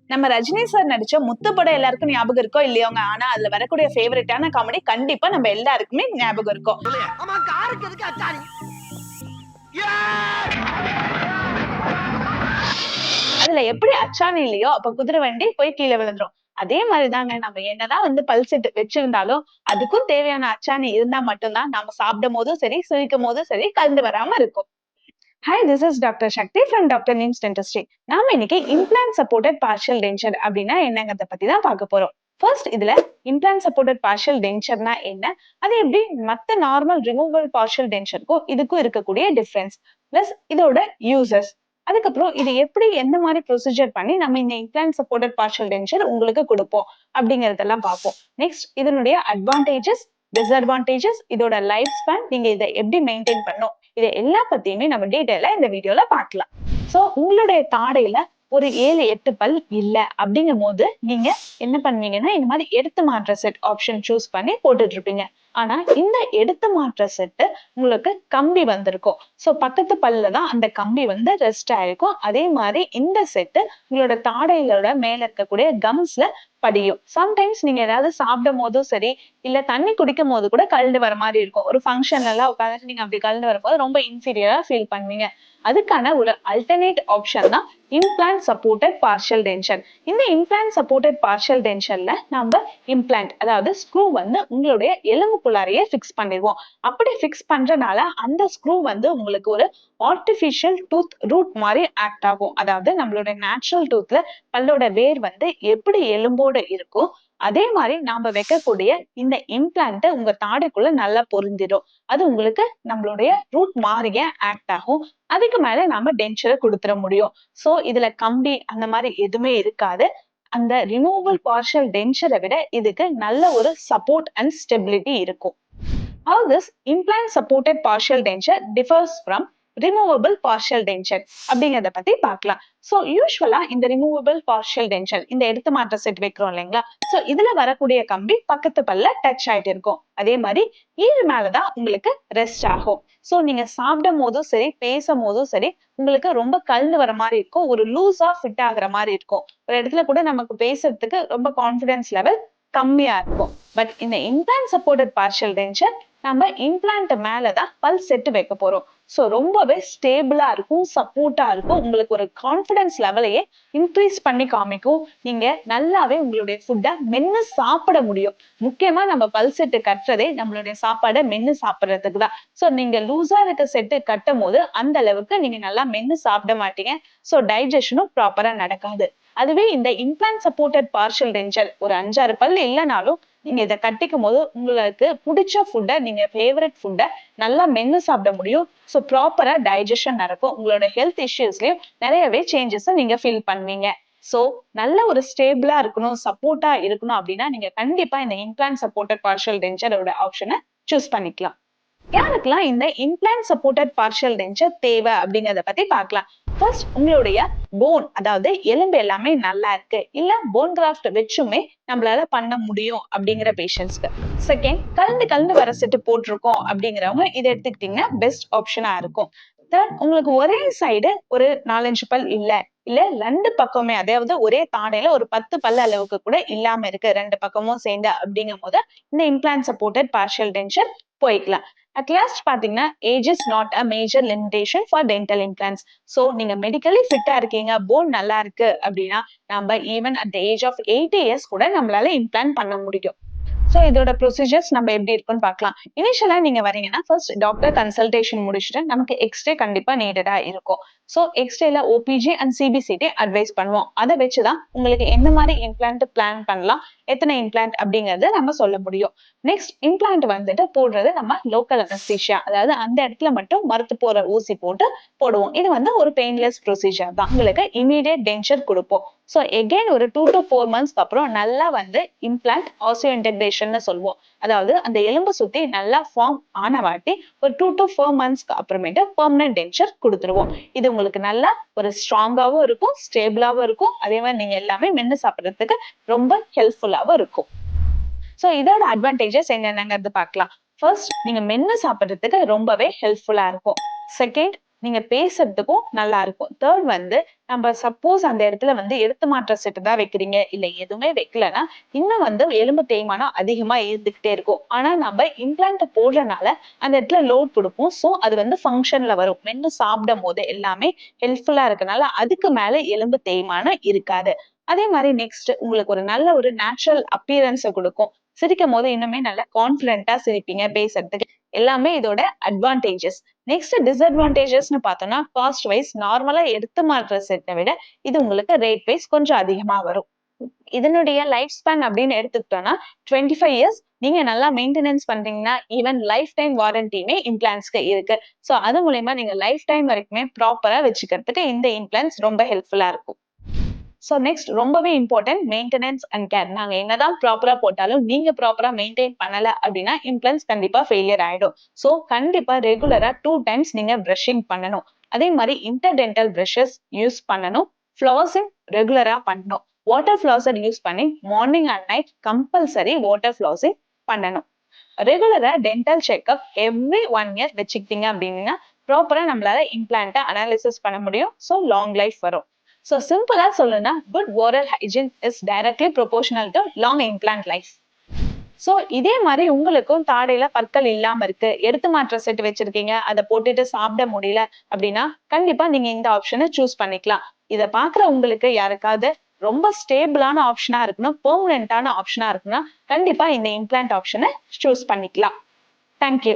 நம்ம ரஜினி சார் நடிச்ச முத்து படம் எல்லாருக்கும் ஞாபகம் இருக்கோ இல்லையோங்க. ஆனா அதுல வரக்கூடிய ஃபேவரட்டான காமெடி கண்டிப்பா நம்ம எல்லாருக்குமே ஞாபகம் இருக்கும். அதுல எப்படி அச்சாணி இல்லையோ அப்ப குதிரை வண்டி போய் கீழே விழுந்துரும். அதே மாதிரிதாங்க நம்ம என்னதான் பல் செட் வச்சிருந்தாலும் அதுக்கும் தேவையான அச்சாணி இருந்தா மட்டும்தான் நம்ம சாப்பிடும் போதும் சரி, சிரிக்கும் போதும் சரி கலந்து வராம இருக்கும். Hi, this is Dr. Shakti from Dr. Neems Dentistry. நாம இன்னைக்கு implant supported partial denture அப்படின்னா என்னங்கறத பத்தி தான் பார்க்க போறோம். First இதுல implant supported partial dentureனா என்ன? அது எப்படி மத்த நார்மல் removable partial dentureக்கும் இதுக்கும் இருக்கக்கூடிய டிஃபரன்ஸ். பிளஸ் இதோட யூசஸ். அதுக்கப்புறம் இது எப்படி எந்த மாதிரி ப்ரொசீஜர் பண்ணி நம்ம இந்த implant supported partial denture உங்களுக்கு கொடுப்போம் அப்படிங்கறதெல்லாம் பார்ப்போம். நெக்ஸ்ட் இதனுடைய அட்வான்டேஜஸ், டிஸ்அட்வான்டேஜஸ், இதோட லைஃப் ஸ்பேன், நீங்க இதை எப்படி மெயின்டைன் பண்ணும், இதை எல்லா பத்தியுமே நம்ம டீடைலா இந்த வீடியோல பார்க்கலாம். சோ உங்களுடைய தாடையில ஒரு 7-8 பல் இல்ல அப்படிங்கும் போது நீங்க என்ன பண்ணுவீங்கன்னா இந்த மாதிரி எடுத்து மாற்ற செட் ஆப்ஷன் சூஸ் பண்ணி போட்டுட்டு இருப்பீங்க. ஆனா இந்த எடுத்து மாற்ற செட்டு உங்களுக்கு கம்பி வந்திருக்கும். சோ பக்கத்து பல்ல தான் அந்த கம்பி ரெஸ்ட் ஆயிருக்கும். அதே மாதிரி இந்த செட்டு உங்களோட தாடையிலோட மேல இருக்கக்கூடிய கம்ஸ்ல படியும். சம்டைம்ஸ் நீங்க ஏதாவது சாப்பிடும் போதும் சரி, இல்ல தண்ணி குடிக்கும் போது கூட கழண்டு வர மாதிரி இருக்கும். ஒரு ஃபங்க்ஷன்ல எல்லாம் உட்கார்ந்து நீங்க அப்படி கழண்டு வரும்போது ரொம்ப இன்ஃபீரியரா ஃபீல் பண்ணுவீங்க. அதுக்கான ஒரு அல்டர்னேட் ஆப்ஷன் தான் இம்ப்ளான்ட் சப்போர்ட்டட் பார்ஷியல் டென்ஷர். இந்த இம்ப்ளான்ட் சப்போர்ட்டட் பார்ஷியல் டென்ஷர்ல நம்ம இம்ப்ளான்ட் அதாவது ஸ்க்ரூ உங்களுடைய எலும்புக்குள்ளாரையே ஃபிக்ஸ் பண்ணிடுவோம். அப்படி ஃபிக்ஸ் பண்றதுனால அந்த ஸ்க்ரூ உங்களுக்கு ஒரு ஆர்டிபிஷியல் டூத் ரூட் மாதிரி ஆக்ட் ஆகும். அதாவது நம்மளோட நேச்சுரல் டூத்ல பல்லோட வேர் எப்படி எலும்போட இருக்கோ அதே மாதிரி நாம வைக்கக்கூடிய இந்த இம்ப்ளான்ட் உங்க தாடைக்குள்ள நல்லா பொருந்திடும். அது உங்களுக்கு நம்மளுடைய ரூட் மாதிரியே ஆக்ட் ஆகும். அதுக்கு மேல நாம டென்ச்சரை கொடுத்துட முடியும். சோ இதுல கம்பி அந்த மாதிரி எதுவுமே இருக்காது. அந்த ரிமூவல் பார்ஷியல் டென்ச்சரை விட இதுக்கு நல்ல ஒரு சப்போர்ட் அண்ட் ஸ்டெபிலிட்டி இருக்கும். How this implant supported partial denture differs from removable partial denture அப்படிங்கறத பத்தி பார்க்கலாம். சோ யூஸ்வலா இந்த ரிமூவபிள் பார்ஷியல் டென்ச்சர் இந்த எடுத்து மாற்ற செட் வைக்கிறோம் இல்லைங்களா, சோ இதுல வரக்கூடிய கம்பி பக்கத்து பல்ல டச் ஆயிட்டு இருக்கும். அதே மாதிரி இது மேலதான் உங்களுக்கு ரெஸ்ட் ஆகும். சோ நீங்க சாப்பிடும் போதும் சரி, பேசும் போதும் சரி, உங்களுக்கு ரொம்ப கலந்து வர மாதிரி இருக்கும். ஒரு லூஸா ஃபிட் ஆகுற மாதிரி இருக்கும். ஒரு இடத்துல கூட நமக்கு பேசுறதுக்கு ரொம்ப கான்பிடன்ஸ் லெவல் கம்மியா இருக்கும். பட் இந்த இம்ப்ளான்ட் சப்போர்ட்டட் பார்ஷியல் டென்ச்சர் நம்ம இம்ப்ளான்ட் மேலதான் பல் செட் வைக்க போறோம். சோ ரொம்பவே ஸ்டேபிளா இருக்கும், சப்போர்ட்டா இருக்கும். உங்களுக்கு ஒரு கான்பிடன்ஸ் லெவலையே இன்க்ரீஸ் பண்ணி காமிக்கும். நீங்க நல்லாவே உங்களுடைய ஃபுட்டை மென்னு சாப்பிட முடியும். முக்கியமா நம்ம பல் செட்டு கட்டுறதே நம்மளுடைய சாப்பாடை மென்னு சாப்பிடுறதுக்கு தான். சோ நீங்க லூசா இருக்க செட்டு கட்டும் போது அந்த அளவுக்கு நீங்க நல்லா மென்னு சாப்பிட மாட்டீங்க. சோ டைஜஷனும் ப்ராப்பரா நடக்காது. அதுவே இந்த இம்ப்ளான்ட் சப்போர்ட்டட் பார்ஷியல் டென்ச்சர் ஒரு 5-6 பல் இல்லைனாலும் நீங்க இதை கட்டிக்கும் போது உங்களுக்கு பிடிச்ச ஃபுட்டை, நீங்க ஃபேவரட் ஃபுட்டை நல்லா மென்னு சாப்பிட முடியும். ஸோ ப்ராப்பரா டைஜஷன் நடக்கும். உங்களோட ஹெல்த் இஷ்யூஸ்லயும் நிறையவே சேஞ்சஸ் நீங்க ஃபீல் பண்ணுவீங்க. சோ நல்ல ஒரு ஸ்டேபிளா இருக்கணும், சப்போர்ட்டா இருக்கணும் அப்படின்னா நீங்க கண்டிப்பா இந்த இம்ப்ளான்ட் சப்போர்ட்டட் பார்ஷியல் டென்ச்சரோட ஆப்ஷனை சூஸ் பண்ணிக்கலாம். யாருக்கெல்லாம் இந்த இம்ப்ளான்ட் சப்போர்ட்டட் பார்ஷியல் டென்ச்சர் தேவை அப்படிங்கறத பத்தி பார்க்கலாம். ஃபர்ஸ்ட் உங்களுடைய போன் அதாவது எலும்பு எல்லாமே நல்லா இருக்கு, இல்ல போன் கிராஃப்ட் வச்சுமே நம்மளால பண்ண முடியும் அப்படிங்கிற பேஷண்ட்ஸ்க்கு. செகண்ட், கலந்து வர செட்டு போட்டிருக்கோம் அப்படிங்கிறவங்க இதை எடுத்துக்கிட்டீங்கன்னா பெஸ்ட் ஆப்ஷனா இருக்கும். தேர்ட், உங்களுக்கு ஒரே சைடு ஒரு 4-5 பல் இல்ல 2 பக்கமே அதாவது ஒரே தாடையில ஒரு 10 பல் அளவுக்கு கூட இல்லாம இருக்கு 2 பக்கமும் சேர்ந்து அப்படிங்கும் போது இந்த இம்ப்ளான்ட் சப்போர்ட்டட் பார்ஷியல் டென்ச்சர் போய்க்கலாம். At last பாத்தீங்கன்னா age is not a major limitation for dental implants. So நீங்க மெடிக்கலி ஃபிட்டா இருக்கீங்க, போன் நல்லா இருக்கு அப்படின்னா நம்ம even at the age of 80 years கூட நம்மளால இம்ப்ளான்ட் பண்ண முடியும். சோ இதோட ப்ரொசீஜர்ஸ் நம்ம எப்படி இருக்குன்னு பார்க்கலாம். இனிஷியலா நீங்க வரீங்கன்னா ஃபர்ஸ்ட் டாக்டர் கன்சல்டேஷன் முடிச்சுட்டு நமக்கு எக்ஸ்ரே கண்டிப்பா நீடடா இருக்கும். சோ எக்ஸ்ரேல ஓபிஜி அண்ட் சிபிசிடி அட்வைஸ் பண்ணுவோம். அதை வச்சுதான் உங்களுக்கு எந்த மாதிரி இம்ப்ளான்ட் பிளான் பண்ணலாம், எத்தனை இம்ப்ளான்ட் அப்படிங்கறத நம்ம சொல்ல முடியும். நெக்ஸ்ட் இம்ப்ளான்ட் போடுறது நம்ம லோக்கல் அனஸ்தீசியா அதாவது அந்த இடத்துல மட்டும் மருத்து போற ஊசி போட்டு போடுவோம். இது ஒரு பெயின்லெஸ் ப்ரொசீஜர் தான். உங்களுக்கு இமீடியட் டென்ச்சர் கொடுப்போம். சோ எகைன் ஒரு 2 to 4 months அப்புறம் நல்லா இம்ப்ளான்ட் ஆசியோ இன்டெகிரேஷன் சொல்லுவோம். அதாவது அந்த எலும்பு சுத்தி நல்லா ஃபார்ம் ஆன வாட்டி ஒரு 2 to 4 months அப்புறமேட்டு பெர்மனன்ட் டென்ச்சர் கொடுத்துருவோம். இது உங்களுக்கு நல்லா ஒரு ஸ்ட்ராங்காவும் இருக்கும், ஸ்டேபிளாவும் இருக்கும். அதே மாதிரி நீங்க எல்லாமே மென்னு சாப்பிடுறதுக்கு ரொம்ப ஹெல்ப்ஃபுல்லாவும் இருக்கும். சோ இதோட அட்வான்டேஜஸ் என்னங்கிறது பார்க்கலாம். ஃபர்ஸ்ட், நீங்க மென்னு சாப்பிடுறதுக்கு ரொம்பவே ஹெல்ப்ஃபுல்லா இருக்கும். செகண்ட், நீங்க பேசுறதுக்கும் நல்லா இருக்கும். தேர்ட் வந்து நம்ம சப்போஸ் அந்த இடத்துல வந்து எடுத்து மாற்ற செட்டு தான் வைக்கிறீங்க, இல்ல எதுவுமே வைக்கலன்னா, இன்னும் வந்து எலும்பு தேய்மானம் அதிகமா இருந்துகிட்டே இருக்கும். ஆனா நம்ம இம்ப்ளான்ட் போடுறனால அந்த இடத்துல லோட் குடுப்போம். சோ அது வந்து ஃபங்ஷன்ல வரும். மென்னு சாப்பிடும்போது எல்லாமே ஹெல்ப்ஃபுல்லா இருக்கனால, அதுக்கு மேல எலும்பு தேய்மானம் இருக்காது. அதே மாரி நெக்ஸ்ட் உங்களுக்கு ஒரு நல்ல ஒரு நேச்சுரல் அப்பியரன்ஸ குடுக்கும். சிரிக்கும்போது இன்னுமே நல்லா கான்ஃபிடென்ட்டா சிரிப்பீங்க பேசுறதுக்கு. எல்லாமே இதோட அட்வான்டேஜஸ். நெக்ஸ்ட் டிஸ்அட்வான்டேஜஸ்ன்னு பார்த்தோம்னா, காஸ்ட் வைஸ் நார்மலா எடுத்து மாட்ற செட்ட விட இது உங்களுக்கு ரேட் வைஸ் கொஞ்சம் அதிகமா வரும். இதனுடைய லைஃப் ஸ்பேன் அப்படின்னு எடுத்துக்கிட்டோம்னா 25 இயர்ஸ் நீங்க நல்லா மெயின்டெனன்ஸ் பண்றீங்கன்னா ஈவன் லைஃப் டைம் வாரண்டியுமே இம்ப்ளான்ஸ்க்கு இருக்கு. சோ அது மூலயமா நீங்க லைஃப் டைம் வரைக்குமே ப்ராப்பரா வச்சுக்கிறதுக்கு இந்த இம்ப்ளான்ஸ் ரொம்ப ஹெல்ப்ஃபுல்லா இருக்கும். சோ நெக்ஸ்ட் ரொம்பவே இம்பார்ட்டன்ட் மெயின்டெனன்ஸ் அண்ட் கேர். நாங்க என்னதான் ப்ராப்பரா போட்டாலும் நீங்க ப்ராப்பரா மெயின்டைன் பண்ணல அப்படின்னா இம்ப்ளான்ஸ் கண்டிப்பா ஃபெயிலியர் ஆயிடும். சோ கண்டிப்பா ரெகுலரா 2 டைம்ஸ் நீங்க பிரஷிங் பண்ணணும். அதே மாதிரி இன்டர்டென்டல் பிரஷஸ் யூஸ் பண்ணணும். ஃப்ளாஸிங் ரெகுலரா பண்ணணும். வாட்டர் ஃப்ளாஸர் யூஸ் பண்ணி morning and night compulsory water flossing பண்ணணும். ரெகுலரா டென்டல் செக்அப் எவ்ரி 1 இயர் வச்சுக்கிட்டீங்க அப்படின்னா ப்ராப்பரா நம்மளால இம்ப்ளான்ட்ட அனாலிசிஸ் பண்ண முடியும். சோ லாங் லைஃப் வரும். சோ சிம்பிளா சொல்லணும்னா good oral hygiene is directly proportional to long implant life. So இதே மாதிரி உங்களுக்கும் தாடையில பற்கள் இல்லாம இருக்கு, எடுத்து மாற்ற செட் வச்சிருக்கீங்க, அதை போட்டுட்டு சாப்பிட முடியல அப்படின்னா கண்டிப்பா நீங்க இந்த ஆப்ஷனை சூஸ் பண்ணிக்கலாம். இத பாக்குற உங்களுக்கு யாருக்காவது ரொம்ப ஸ்டேபிளான ஆப்ஷனா இருக்கணும், பெர்மனன்டான ஆப்ஷனா இருக்குன்னா கண்டிப்பா இந்த இம்ப்ளான்ட் ஆப்ஷனை சூஸ் பண்ணிக்கலாம். தேங்க்யூ.